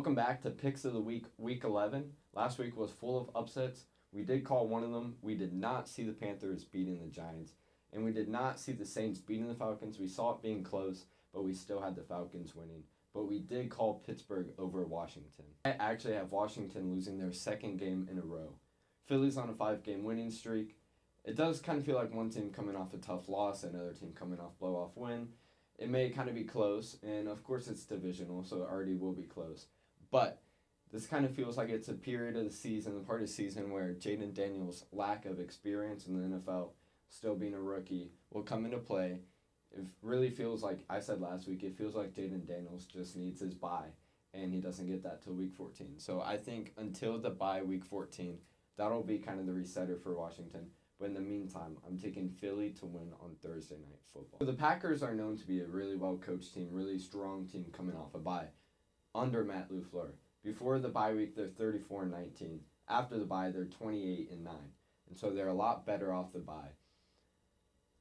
Welcome back to Picks of the Week, Week 11. Last week was full of upsets. We did call one of them. We did not see the Panthers beating the Giants, and we did not see the Saints beating the Falcons. We saw it being close, but we still had the Falcons winning. But we did call Pittsburgh over Washington. I actually have Washington losing their second game in a row. Philly's on a 5-game winning streak. It does kind of feel like one team coming off a tough loss, another team coming off blow-off win. It may kind of be close, and of course it's divisional, so it already will be close. But this kind of feels like it's a period of the season, the part of the season where Jayden Daniels' lack of experience in the NFL, still being a rookie, will come into play. It really feels like, I said last week, it feels like Jayden Daniels just needs his bye, and he doesn't get that till Week 14. So I think until the bye Week 14, that'll be kind of the resetter for Washington. But in the meantime, I'm taking Philly to win on Thursday Night Football. So the Packers are known to be a really well-coached team, really strong team coming off a bye under Matt LaFleur. Before the bye week, they're 34-19. After the bye, they're 28-9. And so they're a lot better off the bye.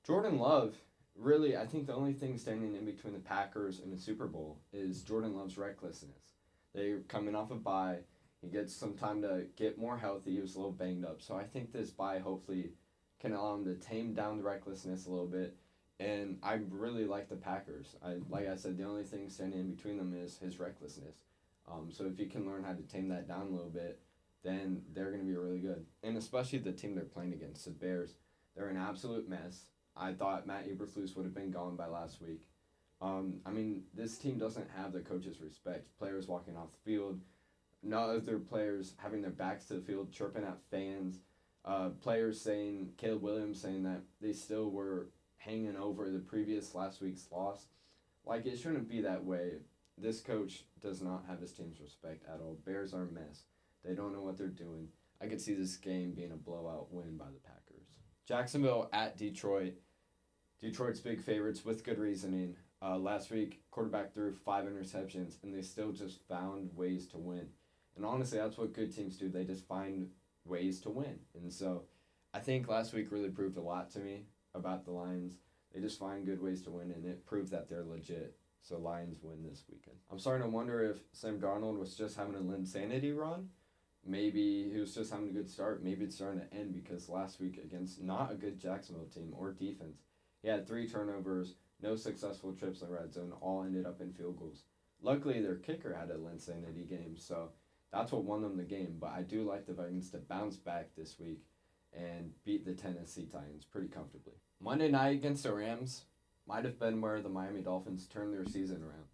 Jordan Love, really, I think the only thing standing in between the Packers and the Super Bowl is Jordan Love's recklessness. They're coming off a bye. He gets some time to get more healthy. He was a little banged up. So I think this bye hopefully can allow him to tame down the recklessness a little bit. And I really like the Packers. Like I said, the only thing standing in between them is his recklessness. So if he can learn how to tame that down a little bit, then they're going to be really good. And especially the team they're playing against, the Bears. They're an absolute mess. I thought Matt Eberflus would have been gone by last week. This team doesn't have the coach's respect. Players walking off the field, no other players having their backs to the field, chirping at fans. Players saying, Caleb Williams saying that they still were hanging over the previous last week's loss. Like, it shouldn't be that way. This coach does not have his team's respect at all. Bears are a mess. They don't know what they're doing. I could see this game being a blowout win by the Packers. Jacksonville at Detroit. Detroit's big favorites with good reasoning. Last week, quarterback threw 5 interceptions, and they still just found ways to win. And honestly, that's what good teams do. They just find ways to win. And so I think last week really proved a lot to me about the Lions. They just find good ways to win, and it proved that they're legit. So Lions win this weekend. I'm starting to wonder if Sam Darnold was just having a Linsanity run. Maybe he was just having a good start. Maybe it's starting to end because last week against not a good Jacksonville team or defense, he had 3 turnovers, no successful trips in the red zone, all ended up in field goals. Luckily, their kicker had a Linsanity game, so that's what won them the game. But I do like the Vikings to bounce back this week and beat the Tennessee Titans pretty comfortably. Monday night against the Rams might have been where the Miami Dolphins turned their season around.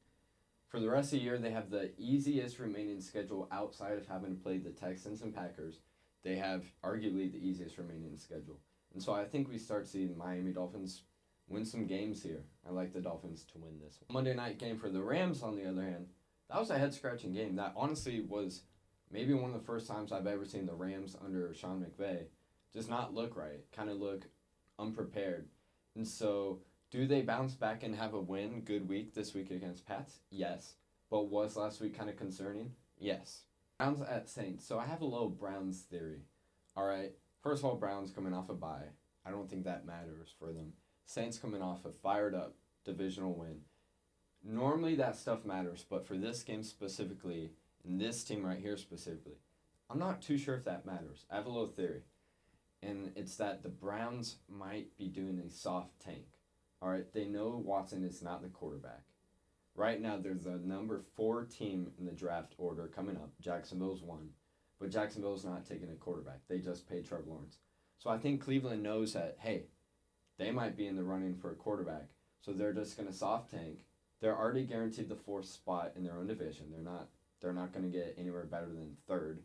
For the rest of the year, they have the easiest remaining schedule outside of having to play the Texans and Packers. They have arguably the easiest remaining schedule. And so I think we start seeing Miami Dolphins win some games here. I like the Dolphins to win this one. Monday night game for the Rams, on the other hand, that was a head-scratching game. That honestly was maybe one of the first times I've ever seen the Rams under Sean McVay just not look right, kind of look unprepared. And so do they bounce back and have a win, good week this week against Pats? Yes. But was last week kind of concerning? Yes. Browns at Saints. So I have a little Browns theory. All right. First of all, Browns coming off a bye. I don't think that matters for them. Saints coming off a fired-up divisional win. Normally that stuff matters, but for this game specifically, and this team right here specifically, I'm not too sure if that matters. I have a little theory, and it's that the Browns might be doing a soft tank. All right, they know Watson is not the quarterback. Right now, there's a number 4 team in the draft order coming up. Jacksonville's 1, but Jacksonville's not taking a quarterback. They just paid Trevor Lawrence. So I think Cleveland knows that, hey, they might be in the running for a quarterback, so they're just going to soft tank. They're already guaranteed the 4th spot in their own division. They're not going to get anywhere better than 3rd.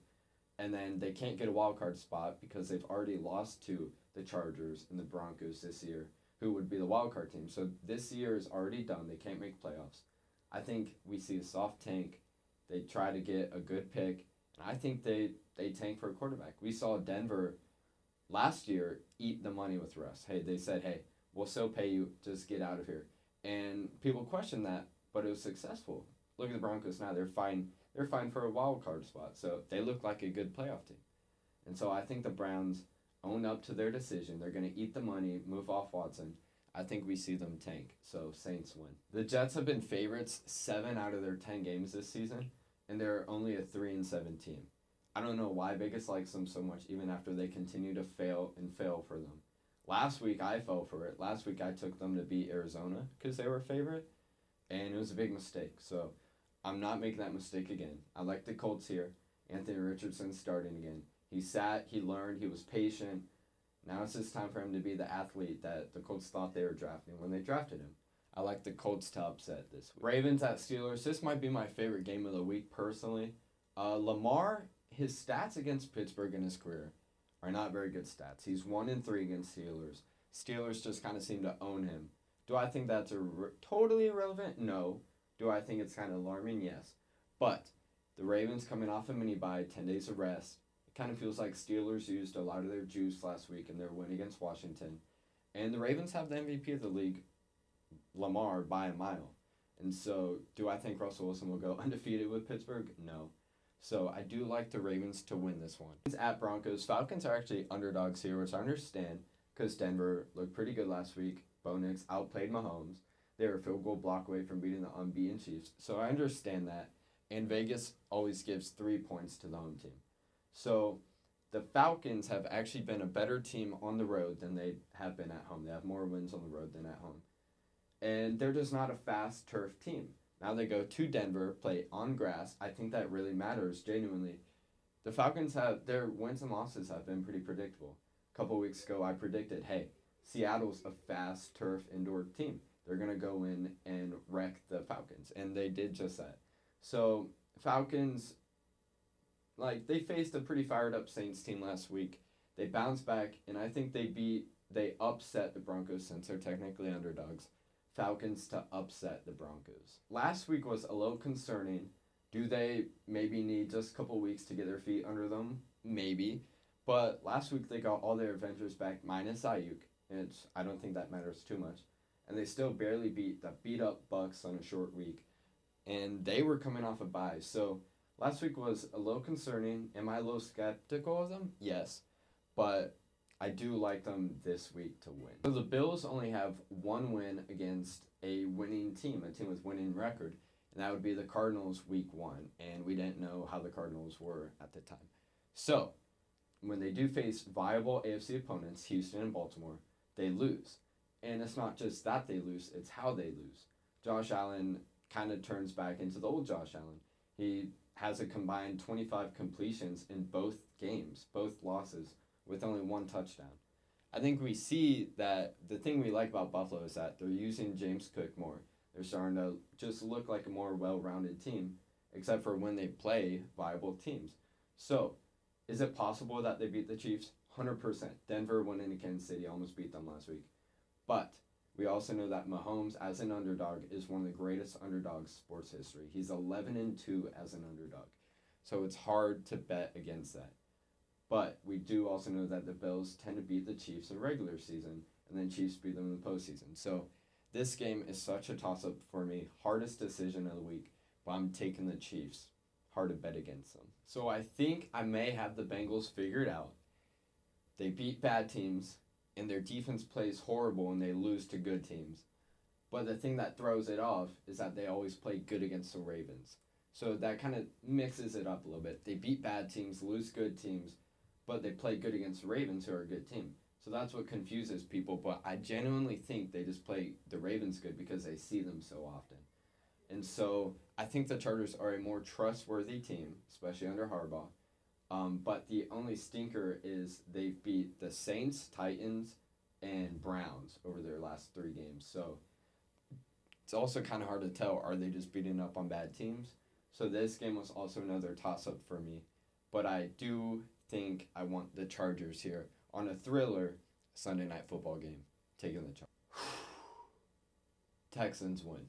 And then they can't get a wild card spot because they've already lost to the Chargers and the Broncos this year, who would be the wild card team. So this year is already done. They can't make playoffs. I think we see a soft tank. They try to get a good pick. And I think they tank for a quarterback. We saw Denver last year eat the money with Russ. Hey, they said, hey, we'll still pay you. Just get out of here. And people questioned that, but it was successful. Look at the Broncos now. They're fine for a wild card spot. So they look like a good playoff team. And so I think the Browns own up to their decision. They're going to eat the money, move off Watson. I think we see them tank. So Saints win. The Jets have been favorites 7 out of their 10 games this season. and they're only a 3-7 team. I don't know why Vegas likes them so much, even after they continue to fail for them. Last week I fell for it. Last week I took them to beat Arizona because they were a favorite, and it was a big mistake. So I'm not making that mistake again. I like the Colts here. Anthony Richardson starting again. He sat, he learned, he was patient. Now it's just time for him to be the athlete that the Colts thought they were drafting when they drafted him. I like the Colts to upset this week. Ravens at Steelers. This might be my favorite game of the week personally. Lamar, his stats against Pittsburgh in his career are not very good stats. He's 1-3 against Steelers. Steelers just kind of seem to own him. Do I think that's totally irrelevant? No. Do I think it's kind of alarming? Yes. But the Ravens coming off a mini bye, 10 days of rest. It kind of feels like Steelers used a lot of their juice last week in their win against Washington. And the Ravens have the MVP of the league, Lamar, by a mile. And so, do I think Russell Wilson will go undefeated with Pittsburgh? No. So, I do like the Ravens to win this one. At Broncos, Falcons are actually underdogs here, which I understand because Denver looked pretty good last week. Bo Nix outplayed Mahomes. They were a field goal block away from beating the unbeaten Chiefs. So, I understand that. And Vegas always gives 3 points to the home team. So, the Falcons have actually been a better team on the road than they have been at home. They have more wins on the road than at home. And they're just not a fast turf team. Now they go to Denver, play on grass. I think that really matters, genuinely. The Falcons their wins and losses have been pretty predictable. A couple weeks ago, I predicted, hey, Seattle's a fast turf indoor team. They're going to go in and wreck the Falcons. And they did just that. So, Falcons, they faced a pretty fired up Saints team last week. They bounced back, and I think they upset the Broncos since they're technically underdogs. Falcons to upset the Broncos. Last week was a little concerning. Do they maybe need just a couple weeks to get their feet under them? Maybe. But last week they got all their Avengers back minus Ayuk, and I don't think that matters too much. And they still barely beat the beat-up Bucs on a short week. And they were coming off a bye. So last week was a little concerning. Am I a little skeptical of them? Yes. But I do like them this week to win. So the Bills only have one win against a winning team, a team with winning record, and that would be the Cardinals week 1, and we didn't know how the Cardinals were at the time. So, when they do face viable AFC opponents, Houston and Baltimore, they lose. And it's not just that they lose, it's how they lose. Josh Allen kind of turns back into the old Josh Allen. He has a combined 25 completions in both games, both losses, with only 1 touchdown. I think we see that the thing we like about Buffalo is that they're using James Cook more. They're starting to just look like a more well-rounded team, except for when they play viable teams. So, is it possible that they beat the Chiefs? 100%. Denver went into Kansas City, almost beat them last week. But we also know that Mahomes, as an underdog, is one of the greatest underdogs in sports history. He's 11-2 as an underdog. So it's hard to bet against that. But we do also know that the Bills tend to beat the Chiefs in regular season, and then Chiefs beat them in the postseason. So this game is such a toss-up for me. Hardest decision of the week, but I'm taking the Chiefs. Hard to bet against them. So I think I may have the Bengals figured out. They beat bad teams, and their defense plays horrible, and they lose to good teams. But the thing that throws it off is that they always play good against the Ravens. So that kind of mixes it up a little bit. They beat bad teams, lose good teams, but they play good against the Ravens, who are a good team. So that's what confuses people, but I genuinely think they just play the Ravens good because they see them so often. And so I think the Chargers are a more trustworthy team, especially under Harbaugh. But the only stinker is they've beat the Saints, Titans, and Browns over their last 3 games. So it's also kind of hard to tell, are they just beating up on bad teams? So this game was also another toss-up for me. But I do think I want the Chargers here on a thriller Sunday night football game, taking the Chargers. Texans win.